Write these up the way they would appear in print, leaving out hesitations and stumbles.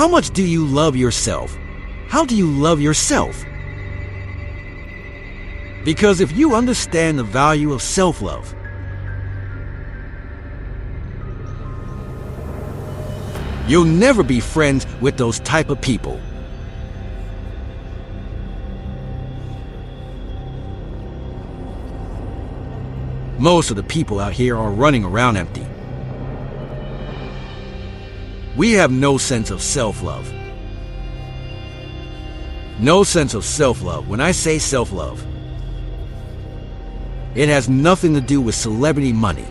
How much do you love yourself? How do you love yourself? Because if you understand the value of self-love, you'll never be friends with those type of people. Most of the people out here are running around empty. We have no sense of self-love. No sense of self-love. When I say self-love, it has nothing to do with celebrity money,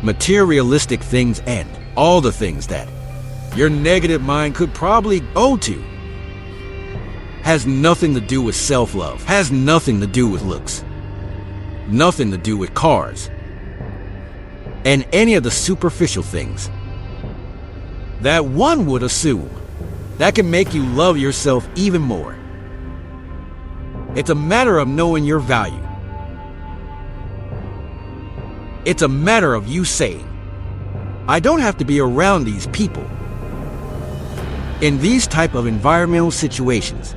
materialistic things, and all the things that your negative mind could probably go to. Has nothing to do with self-love. Has nothing to do with looks. Nothing to do with cars. And any of the superficial things that one would assume that can make you love yourself even more. It's a matter of knowing your value. It's a matter of you saying, I don't have to be around these people in these type of environmental situations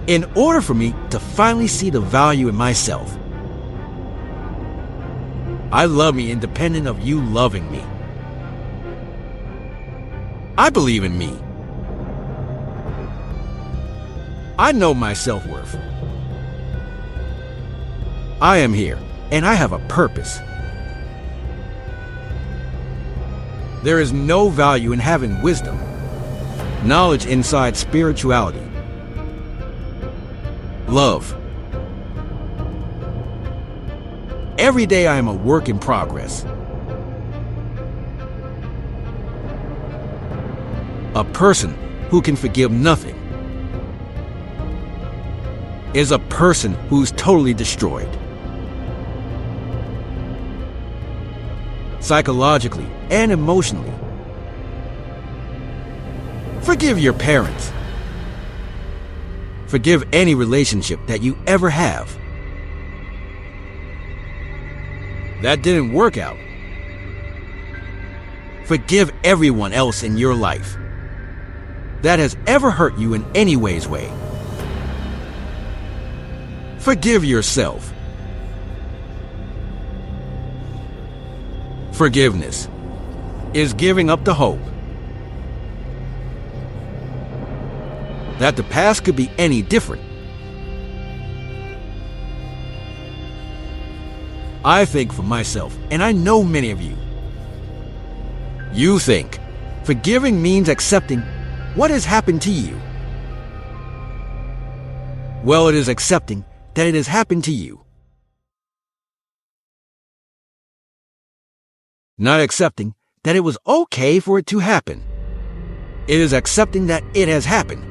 in order for me to finally see the value in myself. I love me independent of you loving me. I believe in me. I know my self-worth. I am here, and I have a purpose. There is no value in having wisdom, knowledge inside spirituality, love. Every day I am a work in progress. A person who can forgive nothing is a person who's totally destroyed. Psychologically and emotionally. Forgive your parents. Forgive any relationship that you ever have that didn't work out. Forgive everyone else in your life that has ever hurt you in any way. Forgive yourself. Forgiveness is giving up the hope that the past could be any different. I think for myself, and I know many of you, you think forgiving means accepting what has happened to you. Well, it is accepting that it has happened to you. Not accepting that it was okay for it to happen. It is accepting that it has happened.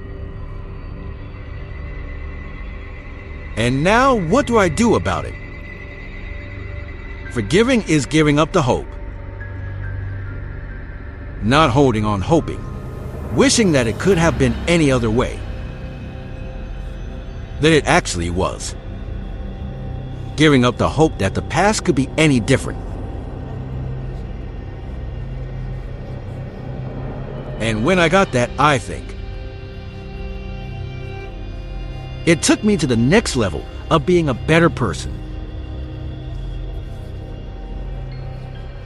And now, what do I do about it? Forgiving is giving up the hope. Not holding on hoping, wishing that it could have been any other way than it actually was. Giving up the hope that the past could be any different. And when I got that, I think it took me to the next level of being a better person.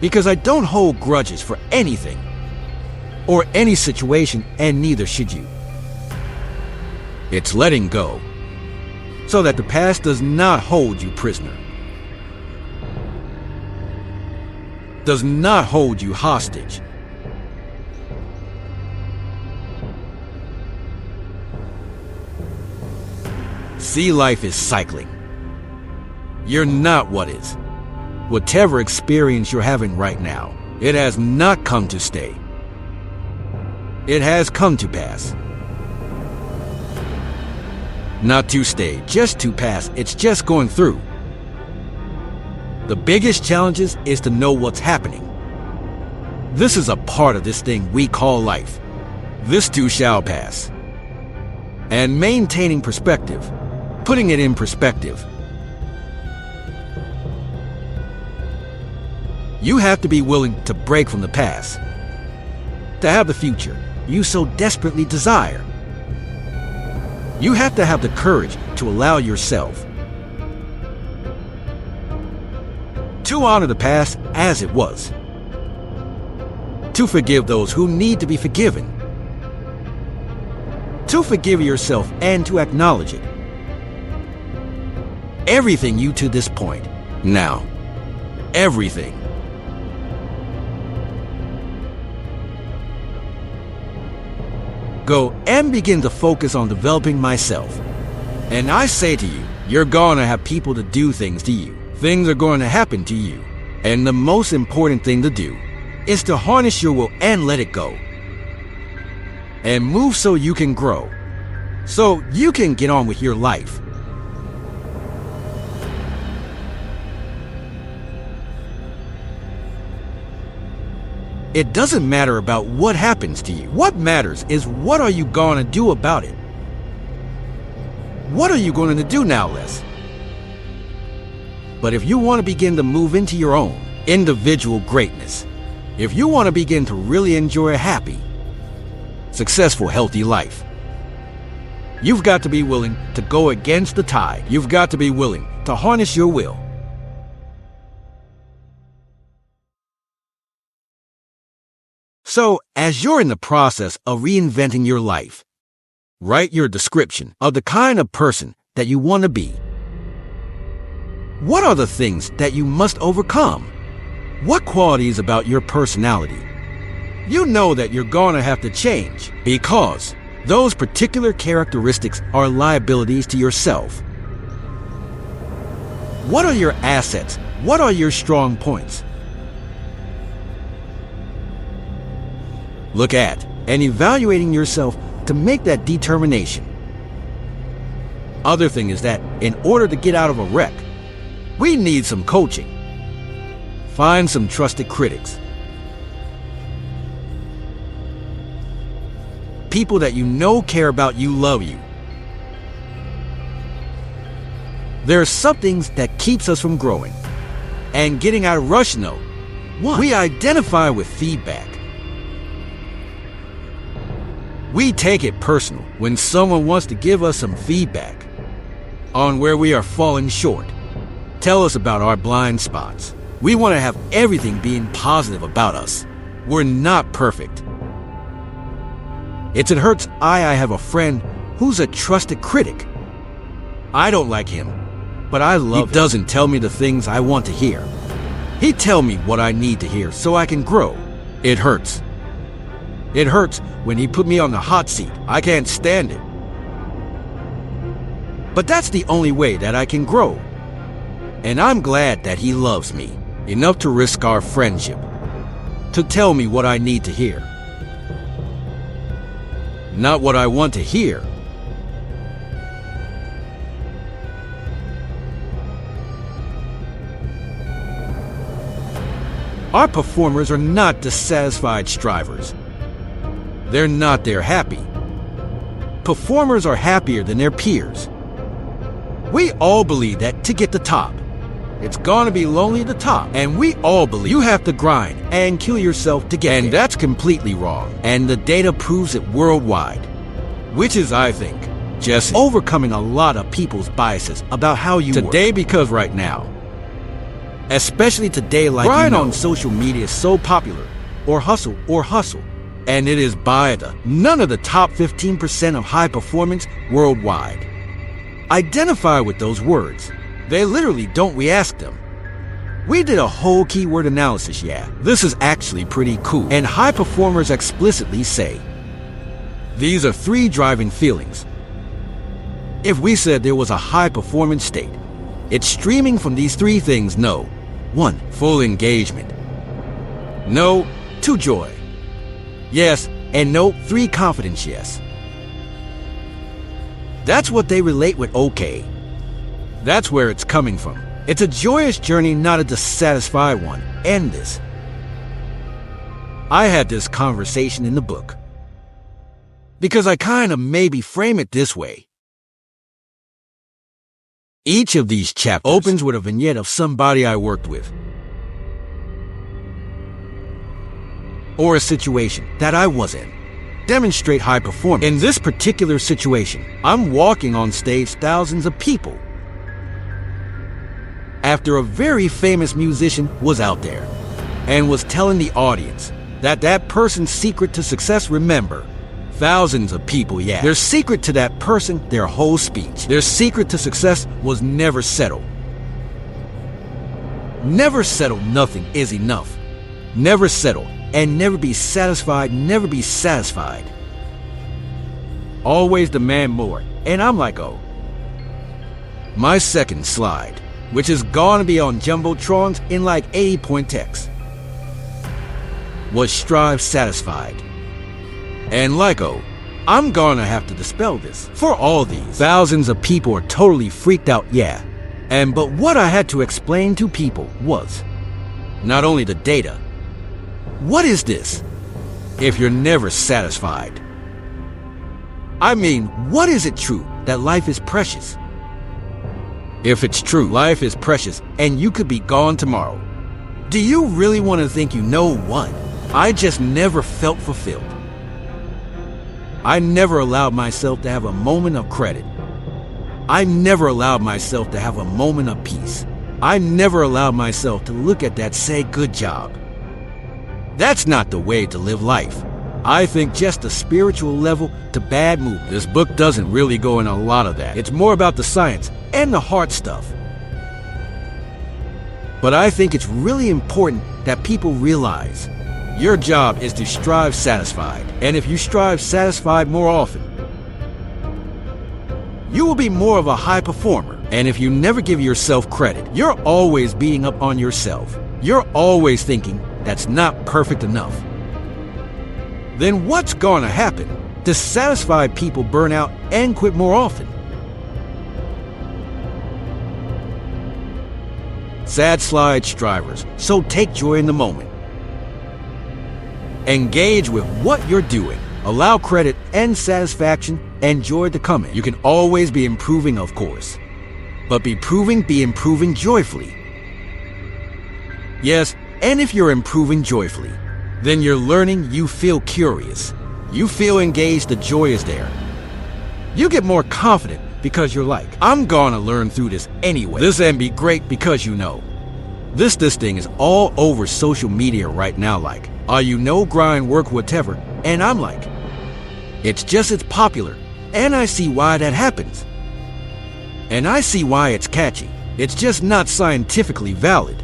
Because I don't hold grudges for anything or any situation, and neither should you. It's letting go so that the past does not hold you prisoner, does not hold you hostage. See, life is cycling. You're not what is. Whatever experience you're having right now, it has not come to stay. It has come to pass. Not to stay, just to pass. It's just going through. The biggest challenges is to know what's happening. This is a part of this thing we call life. This too shall pass. And maintaining perspective, putting it in perspective. You have to be willing to break from the past to have the future you so desperately desire. You have to have the courage to allow yourself to honor the past as it was, to forgive those who need to be forgiven, to forgive yourself and to acknowledge it. Everything you to this point, now, everything. Go and begin to focus on developing myself. And I say to you, you're going to have people to do things to you. Things are going to happen to you. And the most important thing to do is to harness your will and let it go. And move so you can grow. So you can get on with your life. It doesn't matter about what happens to you. What matters is what are you going to do about it? What are you going to do now, Les? But if you want to begin to move into your own individual greatness, if you want to begin to really enjoy a happy, successful, healthy life, you've got to be willing to go against the tide. You've got to be willing to harness your will. So, as you're in the process of reinventing your life, write your description of the kind of person that you want to be. What are the things that you must overcome? What qualities about your personality? You know that you're going to have to change because those particular characteristics are liabilities to yourself. What are your assets? What are your strong points? Look at and evaluating yourself to make that determination. Other thing is that in order to get out of a wreck, we need some coaching. Find some trusted critics. People that you know care about you, love you. There are some things that keeps us from growing and getting out of rush. No. One, we identify with feedback. We take it personal when someone wants to give us some feedback on where we are falling short. Tell us about our blind spots. We want to have everything being positive about us. We're not perfect. It hurts. I have a friend who's a trusted critic. I don't like him, but I love him. He doesn't tell me the things I want to hear. He tells me what I need to hear so I can grow. It hurts. It hurts when he put me on the hot seat. I can't stand it. But that's the only way that I can grow. And I'm glad that he loves me enough to risk our friendship, to tell me what I need to hear. Not what I want to hear. Our performers are not dissatisfied strivers. They're not there happy. Performers are happier than their peers. We all believe that to get the top, it's gonna be lonely at the top. And we all believe you have to grind and kill yourself to get there. And that's completely wrong. And the data proves it worldwide. Which is, I think, just overcoming a lot of people's biases about how you today work. Because right now, especially today, like grind on social media is so popular. Or hustle. And it is by none of the top 15% of high performance worldwide. Identify with those words. They literally don't re-ask them. We did a whole keyword analysis, yeah. This is actually pretty cool. And high performers explicitly say, these are 3 driving feelings. If we said there was a high performance state, it's streaming from these 3 things. No. 1, full engagement. No. 2, joy. Yes. And no. 3, confidence. Yes. That's what they relate with okay. That's where it's coming from. It's a joyous journey, not a dissatisfied one. End this. I had this conversation in the book because I kind of maybe frame it this way. Each of these chapters opens with a vignette of somebody I worked with. or a situation that I was in. Demonstrate high performance. In this particular situation, I'm walking on stage thousands of people after a very famous musician was out there and was telling the audience that person's secret to success, remember, thousands of people, their secret to that person, their whole speech, their secret to success was never settle. Never settle, nothing is enough. Never settle and never be satisfied, never be satisfied. Always demand more. And I'm like, oh. My second slide, which is gonna be on Jumbotrons in like 80-point text, was strive satisfied. And like, oh, I'm gonna have to dispel this. For all these, thousands of people are totally freaked out, but what I had to explain to people was not only the data. What is this if you're never satisfied? I mean, what is it true that life is precious? If it's true, life is precious and you could be gone tomorrow, do you really want to think you know what? I just never felt fulfilled. I never allowed myself to have a moment of credit. I never allowed myself to have a moment of peace. I never allowed myself to look at that, say, good job. That's not the way to live life. I think just a spiritual level to bad movement. This book doesn't really go in a lot of that. It's more about the science and the hard stuff. But I think it's really important that people realize your job is to strive satisfied. And if you strive satisfied more often, you will be more of a high performer. And if you never give yourself credit, you're always beating up on yourself. You're always thinking that's not perfect enough. Then what's gonna happen? Dissatisfied people burn out and quit more often. Sad slide strivers, so take joy in the moment. Engage with what you're doing. Allow credit and satisfaction and joy to come in. You can always be improving, of course, but be improving joyfully. Yes, and if you're improving joyfully, then you're learning, you feel curious, you feel engaged, the joy is there. You get more confident because you're like, I'm gonna learn through this anyway. This and be great because you know. This thing is all over social media right now, like, grind, work, whatever. And I'm like, it's popular. And I see why that happens. And I see why it's catchy. It's just not scientifically valid.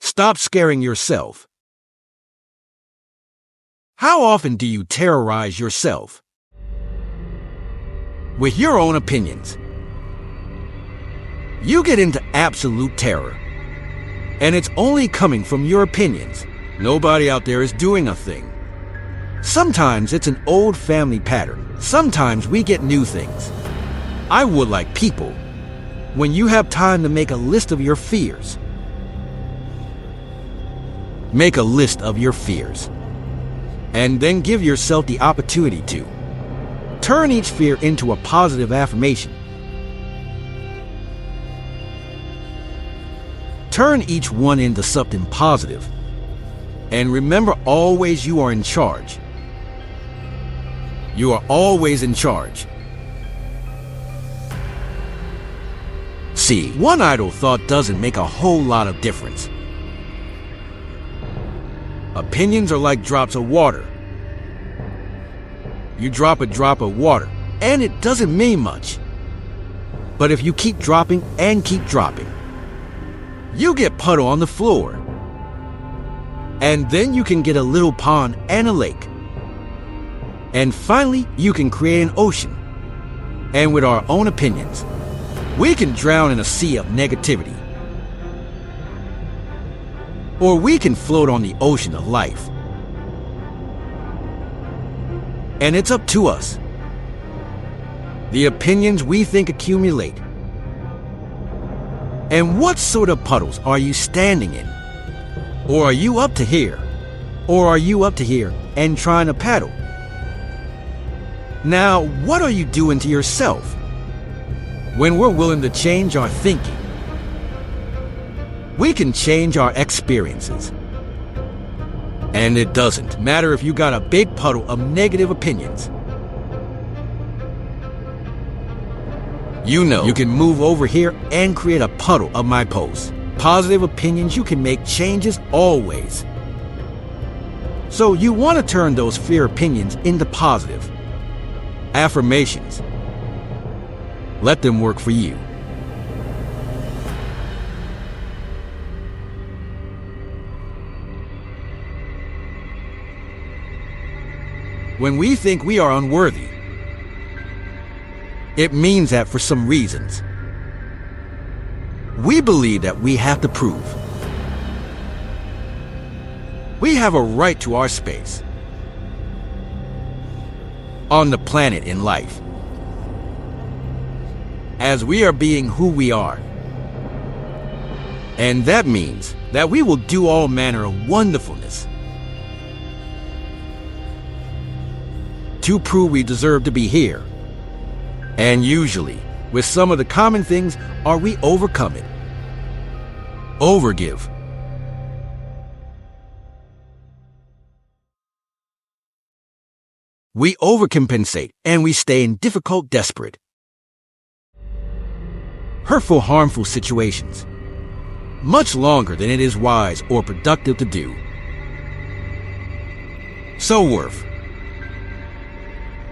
Stop scaring yourself. How often do you terrorize yourself with your own opinions? You get into absolute terror, and it's only coming from your opinions. Nobody out there is doing a thing. Sometimes it's an old family pattern. Sometimes we get new things. I would like people, when you have time to make a list of your fears, make a list of your fears, and then give yourself the opportunity to turn each fear into a positive affirmation. Turn each one into something positive. And remember, always you are in charge. You are always in charge. See, one idle thought doesn't make a whole lot of difference. Opinions are like drops of water. You drop a drop of water, and it doesn't mean much. But if you keep dropping and keep dropping, you get puddle on the floor. And then you can get a little pond and a lake. And finally, you can create an ocean. And with our own opinions, we can drown in a sea of negativity. Or we can float on the ocean of life. And it's up to us. The opinions we think accumulate. And what sort of puddles are you standing in? Or are you up to here? Or are you up to here and trying to paddle? Now, what are you doing to yourself? When we're willing to change our thinking, we can change our experiences. And it doesn't matter if you got a big puddle of negative opinions. You know you can move over here and create a puddle of my posts. Positive opinions, you can make changes always. So you want to turn those fear opinions into positive affirmations. Let them work for you. When we think we are unworthy, it means that for some reasons, we believe that we have to prove. We have a right to our space on the planet in life, as we are being who we are. And that means that we will do all manner of wonderfulness to prove we deserve to be here. And usually, with some of the common things, are we overcome it. Overgive. We overcompensate, and we stay in difficult, desperate, hurtful, harmful situations much longer than it is wise or productive to do. So, Worth,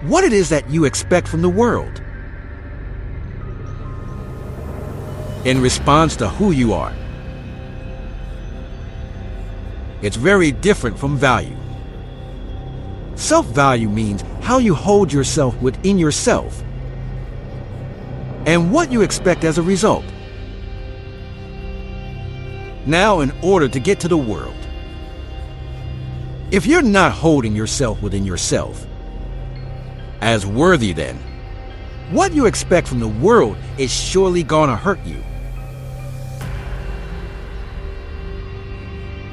what it is that you expect from the world in response to who you are. It's very different from value. Self-value means how you hold yourself within yourself and what you expect as a result. Now, in order to get to the world, if you're not holding yourself within yourself as worthy, then what you expect from the world is surely gonna hurt you.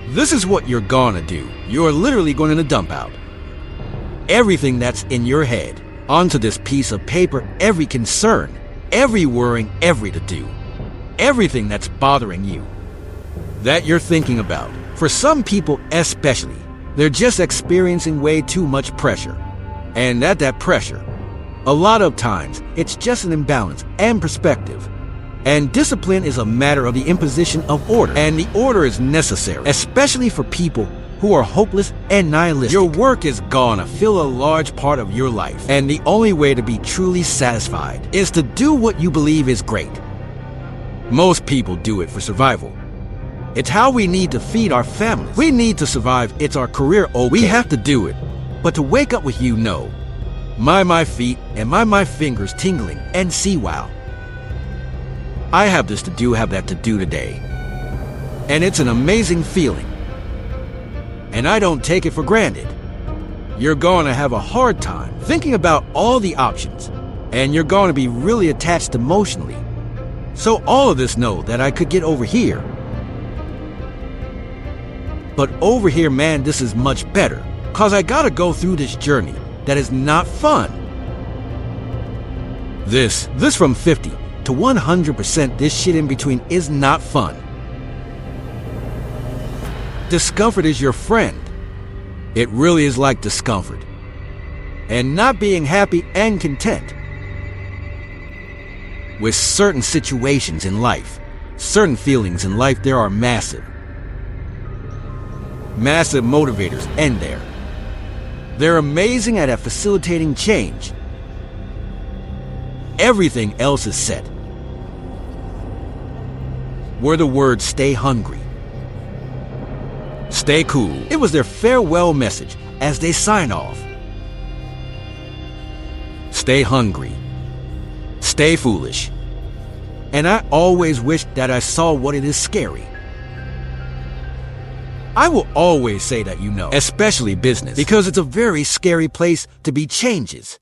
This is what you're gonna do. You're literally going to dump out everything that's in your head onto this piece of paper, every concern, every worrying, every to-do, everything that's bothering you, that you're thinking about. For some people especially, they're just experiencing way too much pressure. And at that pressure, a lot of times, it's just an imbalance and perspective. And discipline is a matter of the imposition of order. And the order is necessary, especially for people who are hopeless and nihilistic. Your work is gonna fill a large part of your life. And the only way to be truly satisfied is to do what you believe is great. Most people do it for survival. It's how we need to feed our families. We need to survive. It's our career. Oh, we have to do it. But to wake up with my feet and my fingers tingling and see, wow, I have this to do, have that to do today. And it's an amazing feeling. And I don't take it for granted. You're going to have a hard time thinking about all the options, and you're going to be really attached emotionally. So all of this, know that I could get over here. But over here, man, this is much better, cause I gotta go through this journey that is not fun. This from 50 to 100%, this shit in between is not fun. Discomfort is your friend. It really is like discomfort. And not being happy and content with certain situations in life, certain feelings in life, there are massive motivators, and they're amazing at facilitating change. Everything else is set were the words "stay hungry, stay cool." It was their farewell message as they sign off. Stay hungry, stay foolish. And I always wish that I saw what it is scary. I will always say that, especially business, because it's a very scary place to be changes.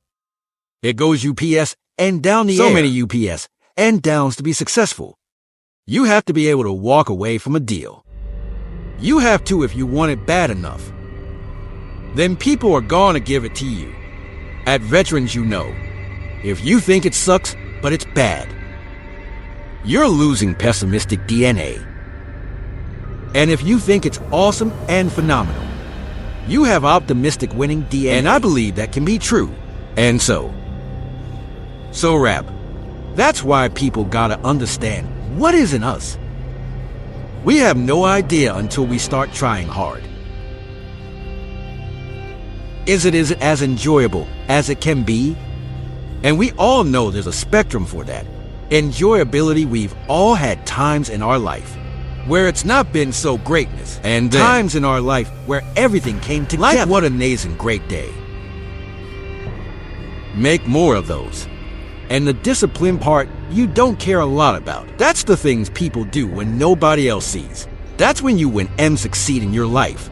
It goes UPS and down the air. So many UPS and downs to be successful. You have to be able to walk away from a deal. You have to if you want it bad enough. Then people are going to give it to you. At Veterans, you know, if you think it sucks, but it's bad, you're losing pessimistic DNA. And if you think it's awesome and phenomenal, you have optimistic winning DNA. And I believe that can be true. And so Rab, that's why people gotta understand what is in us. We have no idea until we start trying hard. Is it as enjoyable as it can be? And we all know there's a spectrum for that. Enjoyability, we've all had times in our life where it's not been so greatness, and times in our life where everything came together. Like what an amazing great day. Make more of those. And the discipline part, you don't care a lot about. That's the things people do when nobody else sees. That's when you win and succeed in your life.